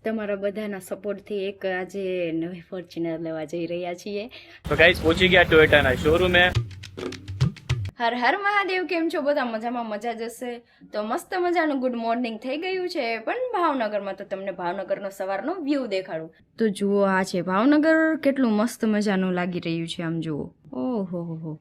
તમારા બધાના સપોર્ટથી એક આજે નવી ફોર્ચ્યુનર લેવા જઈ રહ્યા છીએ. તો ગાઈસ પહોંચી ગયા ટોયોટાના શોરૂમે. હર હર મહાદેવ, કેમ છો બધા? મજામાં મજા જશે. તો મસ્ત મજાનું ગુડ મોર્નિંગ થઈ ગયું છે, પણ ભાવનગરમાં તો તમને ભાવનગરનો સવારનો વ્યૂ દેખાડું. તો જુઓ, આ છે ભાવનગર. કેટલું મસ્ત મજાનું લાગી રહ્યું છે, આમ જુઓ. ઓહો હો,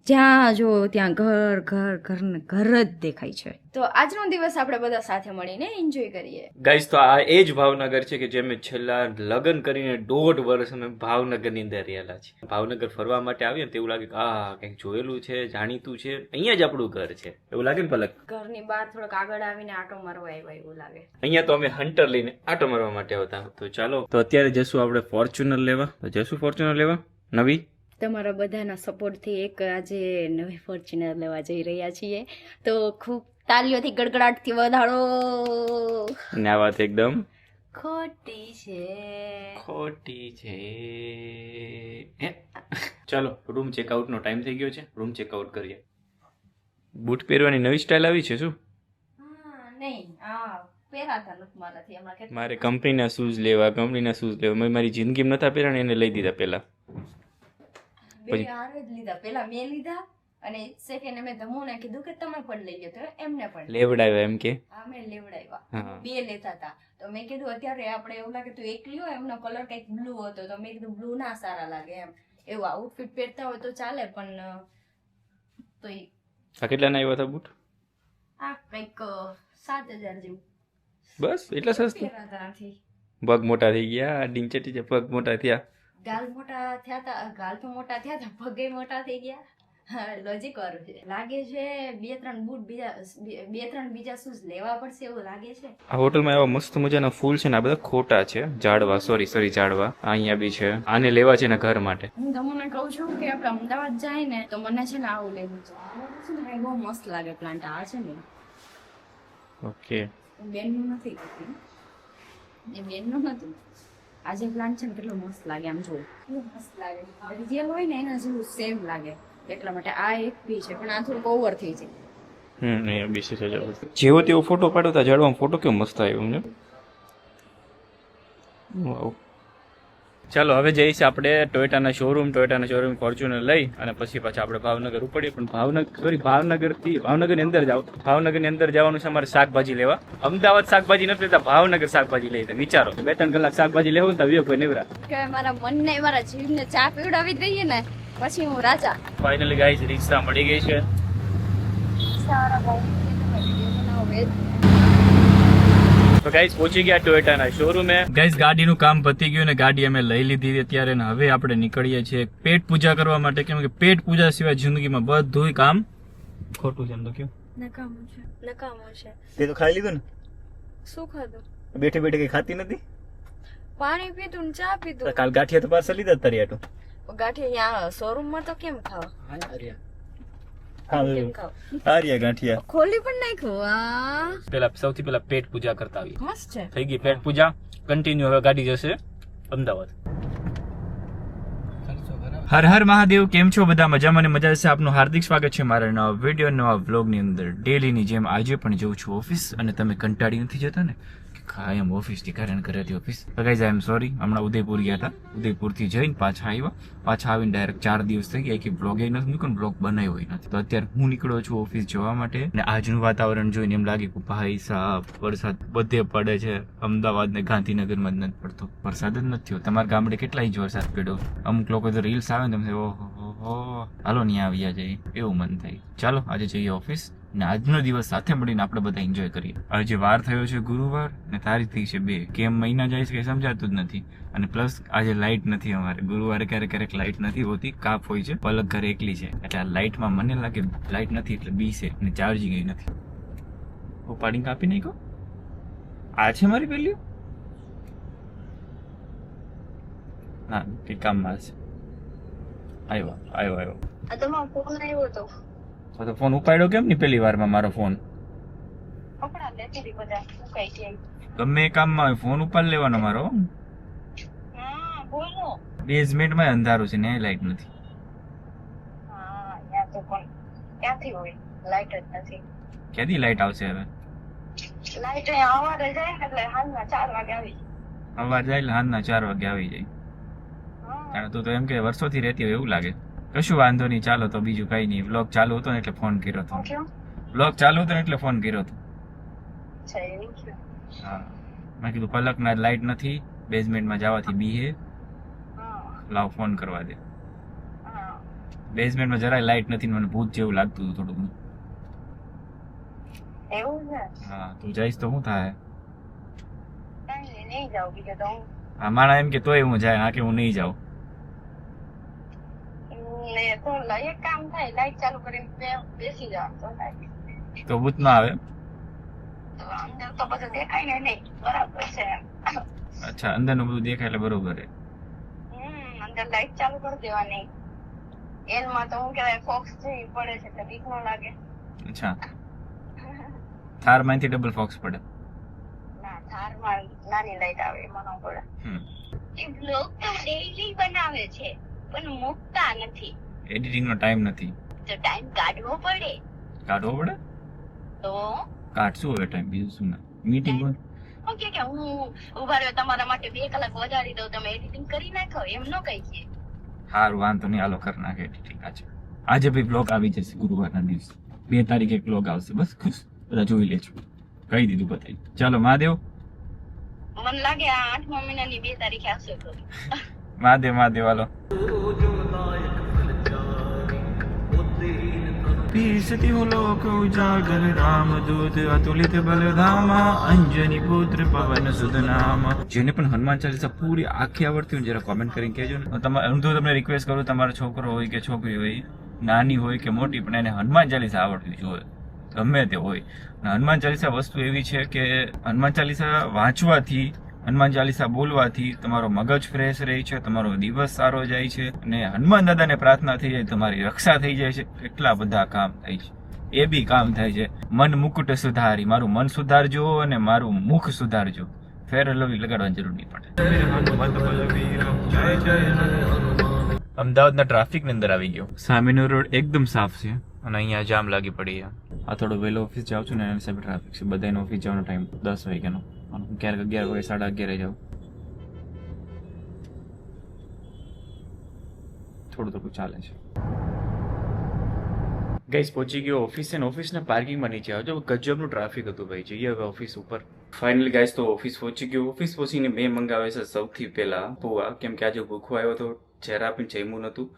જ્યાં જો ત્યાં ઘર ઘર ઘર ને ઘર જ દેખાય છે. તો આજનો દિવસ આપણે બધા સાથે મળીને એન્જોય કરીએ. ગાઈસ તો આ એ જ ભાવનગર છે કે જે મેં છેલ્લા લગ્ન કરીને 1.5 વર્ષ અમે ભાવનગરની અંદર રહેલા છીએ. ભાવનગર ફરવા માટે આવીએ ને તેવું લાગે કે આ કંઈક જોયેલું છે, જાણીતું છે, અહીંયા જ આપણું ઘર છે એવું લાગે ને પલક. ઘરની બહાર થોડોક આગળ આવીને આટો મારવા આવ્યા એવું લાગે. અહીંયા તો અમે હન્ટર લઈને આટો મારવા માટે આવતા. તો ચાલો, તો અત્યારે જશું આપણે ફોર્ચ્યુનર લેવા. તો જશું ફોર્ચ્યુનર લેવા નવી. તમારા બધાના સપોર્ટથી એક આજે નવી ફોર્ચ્યુનર લેવા જઈ રહ્યા છીએ. તો ખૂબ તાલીઓથી ગડગડાટથી વધારો. ને આ વાત એકદમ ખોટી છે. ખોટી છે. ચાલો, રૂમ ચેકઆઉટ નો ટાઈમ થઈ ગયો છે. રૂમ ચેકઆઉટ કરીએ. બૂટ પહેરવાની નવી સ્ટાઇલ આવી છે શું? નહીં, પહેરાતા નથી મારાથી હમણાં. મારે કંપનીના શૂઝ લેવા, કંપનીના શૂઝ લેવા. મેં મારી જિંદગીમાં નતા પહેર્યા ને એને લઈ દીધા પહેલા. બે હારે જ લીધા. પેલા મેં લીધા અને સેકન્ડ મેં ધમુને કીધું કે તમે પણ લઈ લો. તો એમને પણ લેવડાવ્યા એમ કે. હા, મેં લેવડાવ્યા. હા. બે લેતા હતા. તો મેં કીધું અત્યારે આપણે એવું લાગે તો એક લ્યો. એમનો કલર કઈક બ્લુ હતો તો મેં કીધું બ્લુ ના સારા લાગે એમ. એવું આઉટફિટ પહેરતા હોય તો ચાલે, પણ તો આ કેટલાના આવ્યા હતા બૂટ? આ કઈક 7,000 જેવું. બસ એટલા સસ્તા? પહેરાતા નથી. પગ મોટા થઈ ગયા. ડીંચટી છે, પગ મોટા થયા. ગાલ મોટા થયા હતા, ગાલ તો મોટા થયા હતા, પગે મોટા થઈ ગયા. લોજિક વાળું છે લાગે છે. 2-3 બૂટ બીજા શૂઝ લેવા પડશે એવું લાગે છે. આ હોટલમાં એવા મસ્ત મજાના ફૂલ છે ને આ બધા ખોટા છે. ઝાડવા, સોરી ઝાડવા અહીંયા બી છે. આને લેવા છે ને ઘર માટે. હું તમને કહું છું કે આપણે અમદાવાદ જાય ને તો મને છે ને આવું લેવું છે. બહુ મસ્ત લાગે પ્લાન્ટ. આ છે ને ઓકે, બેનનું નથી કરતી, એ બેનનું નથી. આ જે પ્લાન્ટ છે ને કેટલો મસ્ત લાગે. આમ જો કેટલો મસ્ત લાગે. રિયલ હોય ને એના જેવું સેમ લાગે. એટલા માટે આ એક બી છે, પણ આ થોડુંક ઓવર થઈ જાય. એ બીસી છે. જેવો તેવો ફોટો પાડ્યો તા ઝાડવામાં. ફોટો કેવો મસ્ત આવ્યો ને. વાવ. ચાલો હવે જઈએ છીએ આપણે ટોયોટાના શોરૂમ ફોર્ચ્યુનર લઈ અને પછી પાછા આપણે ભાવનગર ઉપડીએ. પણ ભાવનગરની અંદર જાવ. ભાવનગરની અંદર જવાનું છે અમારે શાકભાજી લેવા. અમદાવાદ શાકભાજી નથી લેતા, ભાવનગર શાકભાજી લઈ. વિચારો 2-3 કલાક શાકભાજી લેવું ને તો વિયો કોઈ નેવરા. કે મારા મનને મારા જીવને ચા પીવડાવી દઈએ ને પછી હું રાજા. ફાઇનલી ગાઈસ રિક્ષા મળી ગઈ છે. તો ગાઈસ પહોંચી ગયા ટોયોટાના શોરૂમે. ગાઈસ ગાડીનું કામ પતી ગયું ને ગાડી અમે લઈ લીધી અત્યારે. ને હવે આપણે નીકળીએ છીએ પેટ પૂજા કરવા માટે. કેમ કે પેટ પૂજા સિવાય જિંદગીમાં બધુંય કામ ખોટું છે. એમ તો કયો નકામું છે. તે તો ખાઈ લીધું ને? શું ખાધું? બેઠે બેઠે કઈ ખાતી નથી. પાણી પીધું ને ચા પીધું. કાલ ગાંઠિયા તો પાછા લીધા તારી આટો. ગાંઠિયા અહીંયા શોરૂમમાં તો કેમ ખાવ? ગાંઠિયા ખોલી પણ નાખ્યું. પેલા સૌથી પેલા પેટ પૂજા કરતા આવી. મસ્ત છે. થઈ ગઈ પેટ પૂજા. કન્ટિન્યુ હવે ગાડી જશે અમદાવાદ. હર હર મહાદેવ, કેમ છો બધા? મજામાં ને મજા છે. આપનું હાર્દિક સ્વાગત છે મારા નવા વિડીયો, નવા વ્લોગની અંદર. ડેલીની જેમ આજે પણ જઉં છું ઓફિસ. અને તમે કંટાળી નથી જતા ને કાયમ ઓફિસ થી ઘરેથી office? Guys I am sorry. હમણાં ઉદયપુર ગયા હતા. ઉદયપુરથી જઈને પાછા આવ્યા. પાછા આવીને ડાયરેક્ટ 4 દિવસ થઈ ગયા કે બ્લોગ નથી મૂક્યો, બ્લોગ બનાવ્યો નથી. તો અત્યારે હું નીકળ્યો છું ઓફિસ જવા માટે. ને આજનું વાતાવરણ જોઈને એમ લાગે કે ભાઈ સાહેબ વરસાદ બધે પડે છે. અમદાવાદ ને ગાંધીનગરમાં જ નથી પડતો. વરસાદ જ નથી થયો. તમારા ગામડે કેટલા ઇંચ વરસાદ પડ્યો? અમુક લોકો તો રીલ્સ આવે ને તમે ઓહો હાલો ત્યાં આવ્યા જાય એવું મન થાય. ચાલો આજે જઈએ ઓફિસ ને આજનો દિવસ સાથે મળીને આપણે બધા એન્જોય કરીએ. આજે વાર થયો છે ગુરુવાર ને તારીખ થઈ છે 2. કેમ મહિના જાય છે કે સમજાતું જ નથી. અને પ્લસ આજે લાઇટ નથી અમારે. ગુરુવારે ક્યારેક લાઇટ નથી હોતી, કાપ હોય છે. પલક ઘરે એકલી છે એટલે આ લાઇટમાં મને લાગે લાઇટ નથી એટલે બી છે ને ચાર્જિંગ નથી. ઉપાડીને કાપી નાખો. આ છે મારી પેલી. હા કઈ કામમાં છે. આવ્યો. આ તો મારો ફોન આવ્યો હતો. તો ફોન ઉપાડ્યો કેમ નહીં પેલી વારમાં મારો ફોન? કપડા લેતી હતી બધા સુકાઈ ગયા. ગમે કામમાં ફોન ઉપાડ લેવાનો મારો. હા બોલો. બેઝમેન્ટમાં અંધારું છે ને લાઈટ નથી. હા યા તો પણ ક્યાંથી હોય? લાઈટ જ નથી. ક્યાંથી લાઈટ આવશે હવે? લાઈટ અહીંયા આવવા જાય ને એટલે હાલના 4 વાગે આવી. સવાર જાય એટલે સાંજના 4 વાગે આવી જાય. કારણ તું તો એમ કે વર્ષોથી રહેતી હોય એવું લાગે. કશું વાંધો નહીં, ચાલો તો બીજું કઈ નહીં. વ્લોગ ચાલુ હતો ને એટલે ફોન કર્યો હતો. વ્લોગ ચાલુ હતો ને એટલે ફોન કર્યો હતો. હા, મેં કીધું પલકના લાઈટ નથી, બેઝમેન્ટમાં જવાથી બીહે, લાવ ફોન કરવા દે. બેઝમેન્ટમાં જરાય લાઈટ નથી ને મને ભૂત જેવું લાગતું હતું થોડું. એવું છે? હા, તું જઈશ તો શું થાય? કાંઈ નહીં જાઉં બીજું તો હું. હા, માણા એમ કે તોય હું જાય, હા કે હું નહીં જાઉં. ને તો એક કામ થાય, લાઈટ ચાલુ કરીને બેસી જવાનું તો થાય. તો ભૂત ના આવે. તો અંદર તો બધું દેખાય ને નહીં, બરાબર છે. અચ્છા, અંદરનું બધું દેખાય એટલે બરોબર છે. અંદર લાઈટ ચાલુ કરી દેવાની. એલમાં તો હું કહેવાય ફોક્સ જેવી પડે છે એટલે બીક ન લાગે. અચ્છા, થારમાંથી ડબલ ફોક્સ પડે. ના, થારમાં નાની લાઈટ આવે એમાં ન પડે. એ બ્લોગ તો ડેઈલી બનાવે છે પણ મૂકતા નથી. એડિટિંગનો ટાઈમ નથી. તો ટાઈમ કાઢવો પડે. કાઢવો પડે? તો કાઢશું હવે ટાઈમ, બીજું શું ના. મીટિંગ હોય ઓકે કે હું ઉભા રહ્યો તમારા માટે 2 કલાક વધારી દઉં, તમે એડિટિંગ કરી નાખો, એમ ન કઈ છે. સારું, વાંધો નહીં, હાલો કર નાખે એડિટિંગ. આજે ભાઈ બ્લોગ આવી જશે ગુરુવારના દિવસે. 2 તારીખે એક બ્લોગ આવશે, બસ ખુશ. બધા જોઈ લેજો, કહી દીધું બતાવી. ચાલો મહાદેવ. મને લાગે આ 8મા મહિનાની 2 તારીખે આવશે તો. મહાદેવ મહાદેવ, હાલો. પીસતી હું લોક ઉજાગર રામદૂત અતુલિત બલધામા અંજની પુત્ર પવન સુત નામ. જેને પણ હનુમાન ચાલીસા પૂરી આખી આવડતી હોય જરા કોમેન્ટ કરીને કહેજો ને. હું તો તમને રિક્વેસ્ટ કરું, તમારો છોકરો હોય કે છોકરી હોય, નાની હોય કે મોટી, પણ એને હનુમાન ચાલીસા આવડવી જોઈએ, ગમે તે હોય. હનુમાન ચાલીસા વસ્તુ એવી છે કે હનુમાન ચાલીસા વાંચવાથી, હનુમાન ચાલીસા બોલવાથી તમારો મગજ ફ્રેશ રહે છે, તમારો દિવસ સારો જાય છે, અને હનુમાન દાદાને પ્રાર્થના થઈ જાય, તમારી રક્ષા થઈ જાય છે. એટલા બધા કામ થાય છે. એ બી કામ થાય છે, મન મુકુટ સુધારી. મારું મન સુધારજો અને મારું મુખ સુધારજો. ફેર લવલી લગાડવાની જરૂર નહીં પડે. અમદાવાદના ટ્રાફિકની અંદર આવી ગયો. સામેનો રોડ એકદમ સાફ છે અને અહીંયા જામ લાગી પડી છે. આ થોડો વહેલો ઓફિસ જાઉં છું ને એના હિસાબે ટ્રાફિક છે. બધાનો ઓફિસ જવાનો ટાઈમ 10 વાગ્યાનો, ક્યારેક 11 વાગે, 11:30 જાઉં. થોડું ચાલે છે. ગાઈસ પહોંચી ગયો ઓફિસ છે ને ઓફિસના પાર્કિંગમાં નીચે આવજો. ગજબનું ટ્રાફિક હતું ભાઈ. જઈએ હવે ઓફિસ ઉપર. ફાઇનલી ગાઈસ તો ઓફિસ પહોંચી ગયો. ઓફિસ પહોંચીને મેં મંગાવે છે સૌથી પહેલા પૌવા, કેમ કે આજે ભૂખો આવ્યો હતો, ચહેરા આપીને જમ્યું નહોતું,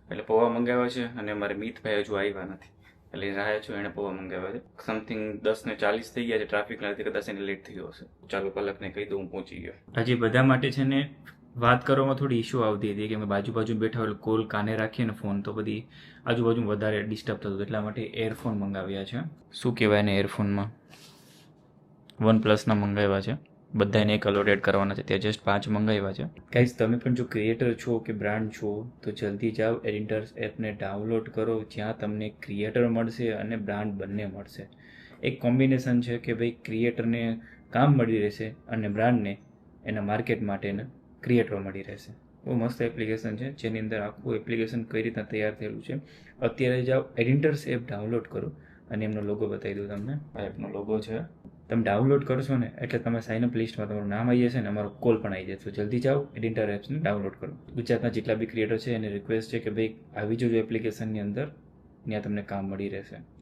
એટલે પૌવા મંગાવ્યા છે. અને મારે મિતભાઈ હજુ આવ્યા નથી એટલે રાહ છું, એને પૌવા મંગાવ્યા છે. સમથિંગ 10:40 થઈ ગયા છે. ટ્રાફિકના લીધે કદાચ એને લેટ થયો હશે. ચાલો પલકને કહી દઉં હું પહોંચી ગયો. હજી બધા માટે છે ને વાત કરવામાં થોડી ઇશ્યુ આવતી હતી, કેમ કે બાજુ બેઠા હોય કોલ કાને રાખીએ ને ફોન તો બધી આજુબાજુ વધારે ડિસ્ટર્બ થતું, એટલા માટે એરફોન મંગાવ્યા છે. શું કહેવાય ને એરફોનમાં, OnePlusના મંગાવ્યા છે. બધાને એક અલોટ એડ કરવાના છે, ત્યાં જસ્ટ 5 મંગાવ્યા છે. ગાઈઝ તમે પણ જો ક્રિએટર છો કે બ્રાન્ડ છો તો જલ્દી જાઓ એડિટર્સ એપને ડાઉનલોડ કરો, જ્યાં તમને ક્રિએટર મળશે અને બ્રાન્ડ બંને મળશે. એક કોમ્બિનેશન છે કે ભાઈ ક્રિએટરને કામ મળી રહેશે અને બ્રાન્ડને એના માર્કેટ માટેને ક્રિએટરો મળી રહેશે. બહુ મસ્ત એપ્લિકેશન છે, જેની અંદર આખું એપ્લિકેશન કઈ રીતના તૈયાર થયેલું છે. અત્યારે જાઓ એડિટર્સ એપ ડાઉનલોડ કરો અને એમનો લોગો બતાવી દઉં તમને. આ એપનો લોગો છે. તમે ડાઉનલોડ કરશો ને એટલે તમે સાઇનઅપ લિસ્ટમાં તમારું નામ આવી જશે ને અમારો કોલ પણ આવી જશે. જલ્દી જાઓ એડિટર એપ્સને ડાઉનલોડ કરો. ગુજરાતના જેટલા બી ક્રિએટર છે એને રિક્વેસ્ટ છે કે ભાઈ આવી જજો એપ્લિકેશનની અંદર, ત્યાં તમને કામ મળી રહેશે.